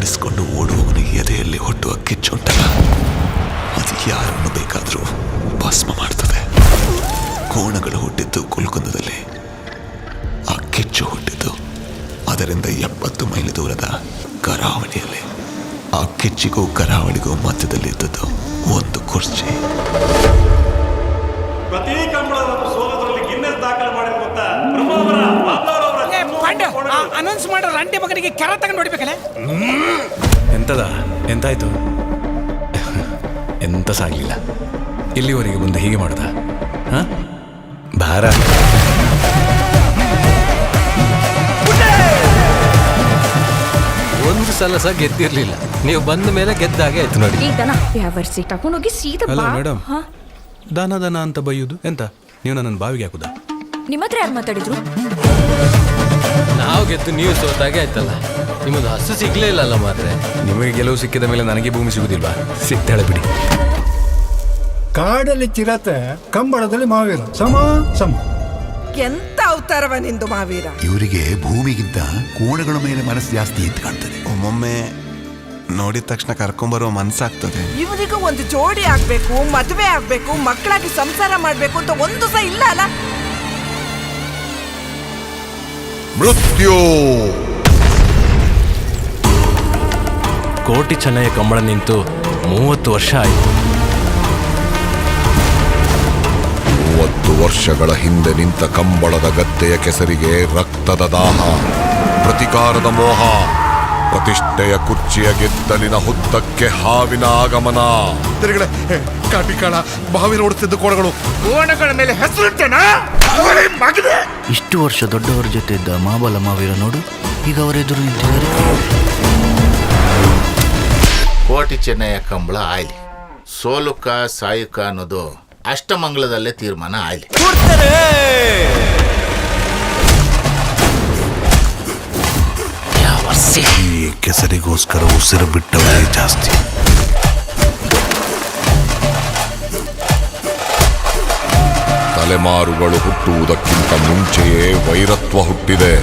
ಓಡಿಸ್ಕೊಂಡು ಓಡುವವನಿಗೆ ಎದೆಯಲ್ಲಿ ಹುಟ್ಟುವ ಕಿಚ್ಚುಂಟಲ್ಲ, ಅದು ಯಾರನ್ನು ಬೇಕಾದರೂ ಭಸ್ಮ ಮಾಡ್ತದೆ. ಕೋಣಗಳು ಹುಟ್ಟಿದ್ದು ಗುಲ್ಕುಂದದಲ್ಲಿ, ಆ ಕಿಚ್ಚು ಹುಟ್ಟಿದ್ದು ಅದರಿಂದ 70 ಮೈಲಿ ದೂರದ ಕರಾವಳಿಯಲ್ಲಿ. ಆ ಕಿಚ್ಚಿಗೂ ಕರಾವಳಿಗೂ ಮಧ್ಯದಲ್ಲಿ ಇದ್ದದ್ದು ಒಂದು ಕುರ್ಚಿ. ಪ್ರತಿ ಕಂಬಳದ ಸೋಲದಲ್ಲಿ ಗಿನ್ನೆಸ್ ದಾಖಲೆ ಮಾಡಿರುವಂತ ಅನೌನ್ಸ್ ಮಾಡೋ ರಂಟೆ ಮಗನಿಗೆ ಕೆರ ತಗೊಂಡು ನೋಡ್ಬೇಕಲ್ಲ. ಎಂತಾಯ್ತು? ಎಂತ ಸಾಗ್ಲಿಲ್ಲ. ಇಲ್ಲಿವರೆಗೆ ಮುಂದೆ ಹೀಗೆ ಮಾಡುದ ಭಾರ. ಒಂದು ಸಲ ಸಹ ಗೆದ್ದಿರ್ಲಿಲ್ಲ, ನೀವು ಬಂದ ಮೇಲೆ ಗೆದ್ದಾಗೆ ಆಯ್ತು ನೋಡಿ. ತಗೊಂಡೋಗಿ ಸೀದಾ. ಅಲ್ಲ ಮೇಡಮ್, ದನ ಅಂತ ಬೈಯುದು ಎಂತ? ನೀವು ನನ್ನ ಬಾವಿಗೆ ಹಾಕುದಾ? ನಿಮ್ಮ ಹತ್ರ ಯಾರು ಮಾತಾಡಿದ್ರು? ನಾವು ಗೆದ್ದು ನೀವು ಸೋತಾಗೆ ಆಯ್ತಲ್ಲ. ನಿಮ್ಮದು ಹಸು ಸಿಗ್ಲೇ ಇಲ್ಲಲ್ಲ ಮಾತ್ರ. ನಿಮಗೆ ಗೆಲುವು ಸಿಕ್ಕಿದ ಮೇಲೆ ನನಗೆ ಭೂಮಿ ಸಿಗುದಿಲ್ವಾ? ಸಿಗ್ತಾಳೆ ಬಿಡಿ. ಕಾಡಲ್ಲಿ ಚಿರತೆ, ಕಂಬಳದಲ್ಲಿ ಮಾವೀರ, ಸಮ ಸಮ. ಎಂತ ಅವತಾರವ ನಿಂದು ಮಾವೀರ. ಇವರಿಗೆ ಭೂಮಿಗಿಂತ ಕೋಣಗಳ ಮೇಲೆ ಮನಸ್ಸು ಜಾಸ್ತಿ ಇತ್ತು ಕಾಣ್ತದೆ. ಒಮ್ಮೊಮ್ಮೆ ನೋಡಿದ ತಕ್ಷಣ ಕರ್ಕೊಂಬರೋ ಮನ್ಸಾಗ್ತದೆ. ಇವರಿಗೂ ಒಂದು ಜೋಡಿ ಆಗ್ಬೇಕು, ಮದುವೆ ಆಗ್ಬೇಕು, ಮಕ್ಕಳಾಗಿ ಸಂಸಾರ ಮಾಡ್ಬೇಕು ಅಂತ ಒಂದು ಸಹ ಇಲ್ಲ ಅಲ್ಲ. ಮೃತ್ಯು. ಕೋಟಿ ಚೆನ್ನಯ್ಯ ಕಂಬಳ ನಿಂತು 30 ವರ್ಷ ಆಯಿತು. 30 ವರ್ಷಗಳ ಹಿಂದೆ ನಿಂತ ಕಂಬಳದ ಗದ್ದೆಯ ಕೆಸರಿಗೆ ರಕ್ತದ ದಾಹ, ಪ್ರತಿಕಾರದ ಮೋಹ, ಪ್ರತಿಷ್ಠೆಯ ಕುರ್ಚಿಯ ಗೆದ್ದಲಿನ ಹುತ್ತಕ್ಕೆ ಹಾವಿನ ಆಗಮನ. ಕಾಟಿಕಾಳ ಬಾವಿ ನೋಡುತ್ತಿದ್ದ ಕೋಣಗಳ ಮೇಲೆ ಹೆಸರಿಟ್ಟೇನಾ? ಇಷ್ಟು ವರ್ಷ ದೊಡ್ಡವರ ಜೊತೆ ಇದ್ದ ಮಾಬಲ ಮಾವೀರ ನೋಡು, ಈಗ ಅವರೆದುರು ನಿಂತಿದ್ದಾರೆ. ಕೋಟಿ ಚೆನ್ನಯ್ಯ ಕಂಬಳ ಆಯ್ಲಿ, ಸೋಲುಕ ಸಾಯುಕ ಅನ್ನೋದು ಅಷ್ಟಮಂಗಲದಲ್ಲೇ ತೀರ್ಮಾನ ಆಯ್ಲಿ. ಈ ಕೆಸರಿಗೋಸ್ಕರ ಉಸಿರು ಬಿಟ್ಟವರೇ ಜಾಸ್ತಿ. ತಲೆಮಾರುಗಳು ಹುಟ್ಟುವುದಕ್ಕಿಂತ ಮುಂಚೆಯೇ ವೈರತ್ವ ಹುಟ್ಟಿದೆ.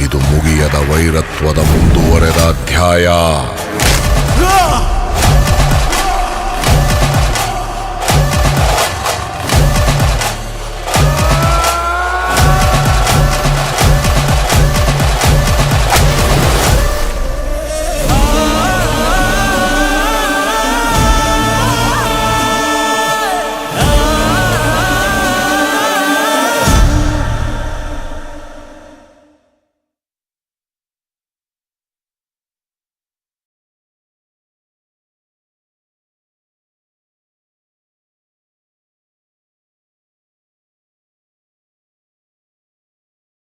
ಇದು ಮುಗಿಯದ ವೈರತ್ವದ ಮುಂದುವರೆದ ಅಧ್ಯಾಯ.